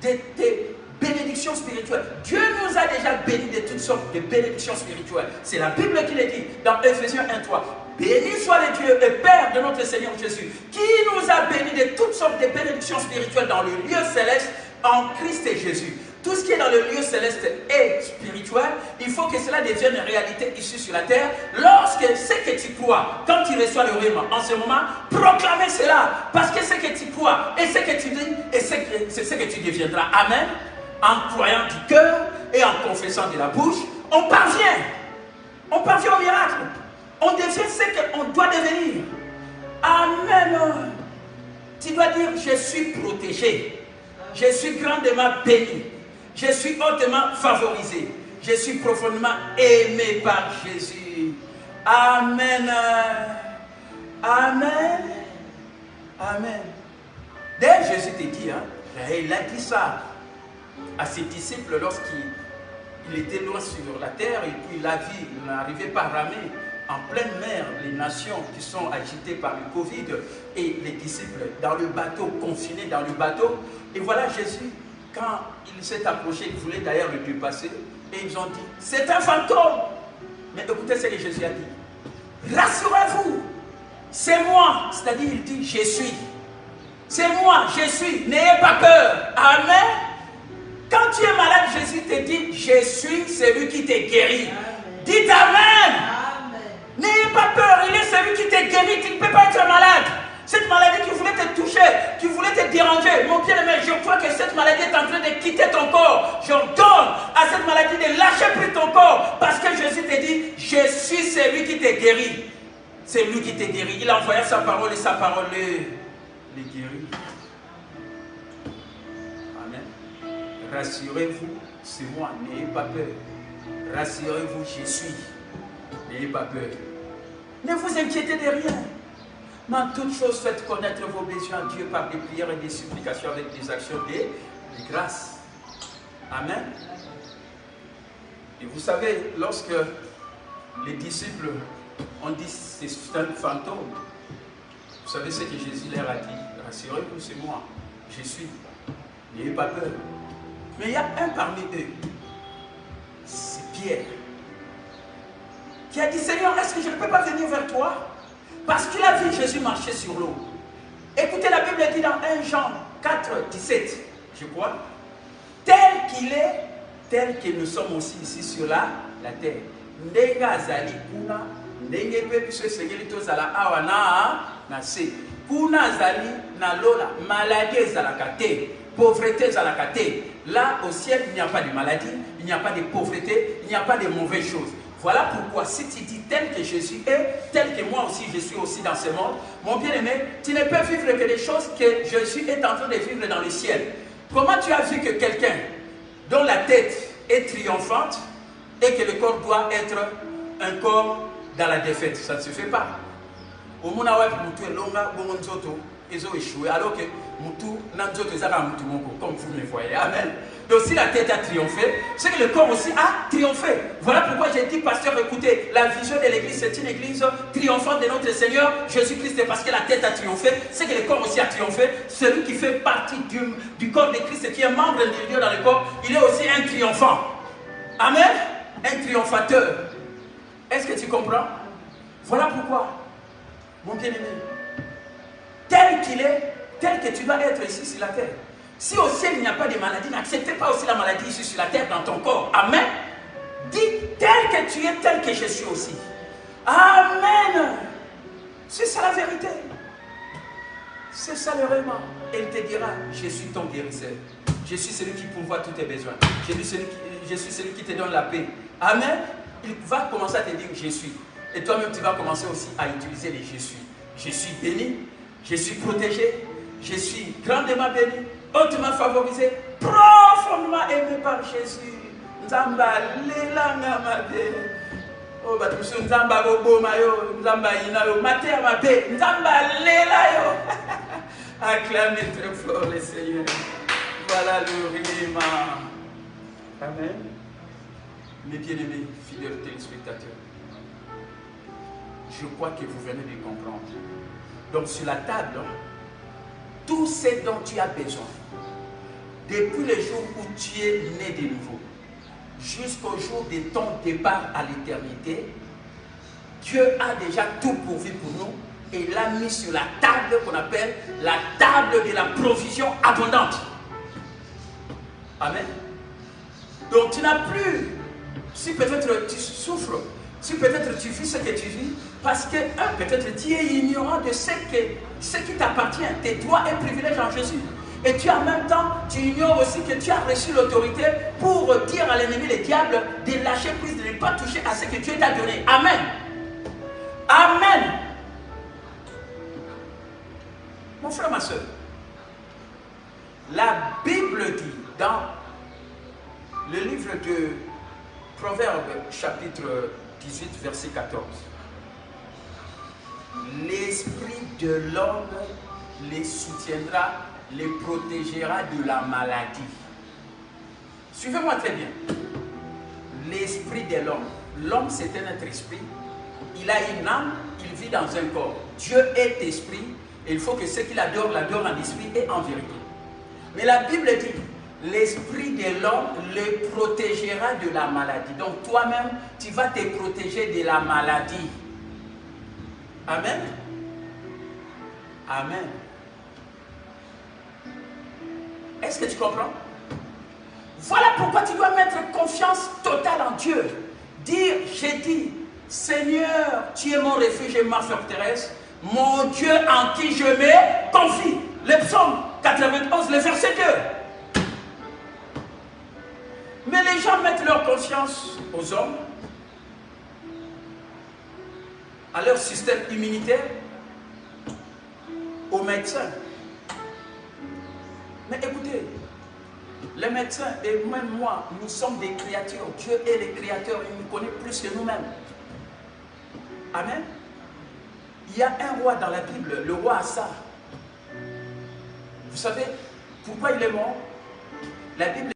S1: de tes bénédictions spirituelles. Dieu nous a déjà bénis de toutes sortes de bénédictions spirituelles. C'est la Bible qui le dit dans Ephésiens 1:3. Béni soit le Dieu et Père de notre Seigneur Jésus, qui nous a bénis de toutes sortes de bénédictions spirituelles dans le lieu céleste en Christ et Jésus. Tout ce qui est dans le lieu céleste et spirituel, il faut que cela devienne une réalité ici sur la terre. Lorsque ce que tu crois, quand tu reçois le rhéma, en ce moment, proclamez cela. Parce que ce que tu crois et ce que tu dis, c'est ce que tu deviendras. Amen. En croyant du cœur et en confessant de la bouche, on parvient. On parvient au miracle. On devient ce qu'on doit devenir. Amen. Tu dois dire, je suis protégé. Je suis grandement béni. Je suis hautement favorisé. Je suis profondément aimé par Jésus. Amen. Amen. Amen. D'ailleurs, Jésus te dit, il a dit ça à ses disciples lorsqu'il était loin sur la terre et puis la vie n'arrivait pas à ramer en pleine mer, les nations qui sont agitées par le Covid et les disciples dans le bateau, confinés dans le bateau. Et voilà Jésus, quand il s'est approché, il voulait d'ailleurs le dépasser, et ils ont dit, c'est un fantôme. Mais écoutez ce que Jésus a dit. Rassurez-vous, c'est moi. C'est-à-dire, il dit, je suis. C'est moi, je suis. N'ayez pas peur. Amen. Quand tu es malade, Jésus te dit, je suis celui qui te guérit. Dites Amen. N'ayez pas peur, il est celui qui te guérit. Tu ne peux pas être malade. Cette maladie qui voulait te toucher, qui voulait te déranger, mon bien-aimé, je crois que cette maladie est en train de quitter ton corps. J'ordonne à cette maladie de lâcher pris ton corps, parce que Jésus te dit, je suis celui qui te guérit. C'est lui qui te guérit. Il a envoyé sa parole et sa parole les guérit. Amen. Rassurez-vous, c'est moi, n'ayez pas peur. Rassurez-vous, je suis. N'ayez pas peur. Ne vous inquiétez de rien. Mais en toute chose, faites connaître vos besoins à Dieu par des prières et des supplications avec des actions de grâce. Amen. Et vous savez, lorsque les disciples ont dit c'est un fantôme, vous savez ce que Jésus leur a dit. Rassurez-vous, c'est moi. Je suis. N'ayez pas peur. Mais il y a un parmi eux, c'est Pierre, qui a dit, Seigneur, est-ce que je ne peux pas venir vers toi? Parce qu'il a vu Jésus marcher sur l'eau. Écoutez, la Bible dit dans 1 Jean 4, 17, je crois, tel qu'il est, tel que nous sommes aussi ici sur la terre. ndenge azali kuna ndenge pe biso esengeli tozala awa na se kuna azali na lola maladie ezalaka te pauvreté ezalaka te. Là au ciel il n'y a pas de maladie, il n'y a pas de pauvreté, il n'y a pas de mauvaises choses. Voilà pourquoi si tu dis tel que Jésus est, tel que moi aussi je suis aussi dans ce monde, mon bien-aimé, tu ne peux vivre que des choses que Jésus est en train de vivre dans le ciel. Comment tu as vu que quelqu'un dont la tête est triomphante et que le corps doit être un corps dans la défaite? Ça ne se fait pas. Au monde où tu es longa, ils ont échoué, alors que Moutou, comme vous me voyez. Amen. Donc si la tête a triomphé, c'est que le corps aussi a triomphé. Voilà pourquoi j'ai dit, pasteur, écoutez, la vision de l'église, c'est une église triomphante de notre Seigneur Jésus-Christ, parce que la tête a triomphé, c'est que le corps aussi a triomphé. Celui qui fait partie du corps de Christ et qui est membre de Dieu dans le corps, il est aussi un triomphant. Amen. Un triomphateur. Est-ce que tu comprends? Voilà pourquoi, mon bien-aimé, tel qu'il est, tel que tu dois être ici sur la terre. Si au ciel il n'y a pas de maladie, n'acceptez pas aussi la maladie ici sur la terre dans ton corps. Amen. Dis tel que tu es, tel que je suis aussi. Amen. C'est ça la vérité. C'est ça le réellement. Et il te dira, je suis ton guérisseur. Je suis celui qui pourvoit tous tes besoins. Je suis celui qui te donne la paix. Amen. Il va commencer à te dire, je suis. Et toi-même, tu vas commencer aussi à utiliser les je suis. Je suis béni, je suis protégé, je suis grandement béni, hautement favorisé, profondément aimé par Jésus. Nzamba lelanga mabe. Oh batusu nzamba goboma yo, nzamba ina yo, maté mabe, nzamba lela yo. Acclamez très fort le Seigneur. Voilà le rime. Amen. Mes bien-aimés, fidèles téléspectateurs, je crois que vous venez de comprendre. Donc sur la table, tout ce dont tu as besoin, depuis le jour où tu es né de nouveau, jusqu'au jour de ton départ à l'éternité, Dieu a déjà tout pourvu pour nous et l'a mis sur la table qu'on appelle la table de la provision abondante. Amen. Donc tu n'as plus, si peut-être tu souffres, si peut-être tu vis ce que tu vis, parce que peut-être tu es ignorant de ce qui t'appartient, tes droits et privilèges en Jésus. Et tu en même temps, tu ignores aussi que tu as reçu l'autorité pour dire à l'ennemi, le diable, de lâcher prise, de ne pas toucher à ce que Dieu t'a donné. Amen. Amen. Mon frère, ma soeur, la Bible dit dans le livre de Proverbes, chapitre 18, verset 14, l'esprit de l'homme les soutiendra, les protégera de la maladie. Suivez-moi très bien. L'esprit de l'homme. L'homme, c'est un être esprit. Il a une âme, il vit dans un corps. Dieu est esprit et il faut que ceux qui l'adorent en esprit et en vérité. Mais la Bible dit, l'esprit de l'homme le protégera de la maladie. Donc toi-même, tu vas te protéger de la maladie. Amen. Amen. Est-ce que tu comprends? Voilà pourquoi tu dois mettre confiance totale en Dieu. Dire, j'ai dit, Seigneur, tu es mon refuge et ma forteresse, mon Dieu en qui je me confie. Le psaume 91, le verset 2. Mais les gens mettent leur confiance aux hommes, à leur système immunitaire, aux médecins. Mais écoutez, les médecins et même moi, nous sommes des créatures. Dieu est le créateur, il nous connaît plus que nous-mêmes. Amen. Il y a un roi dans la Bible, le roi Asa. Vous savez pourquoi il est mort? La Bible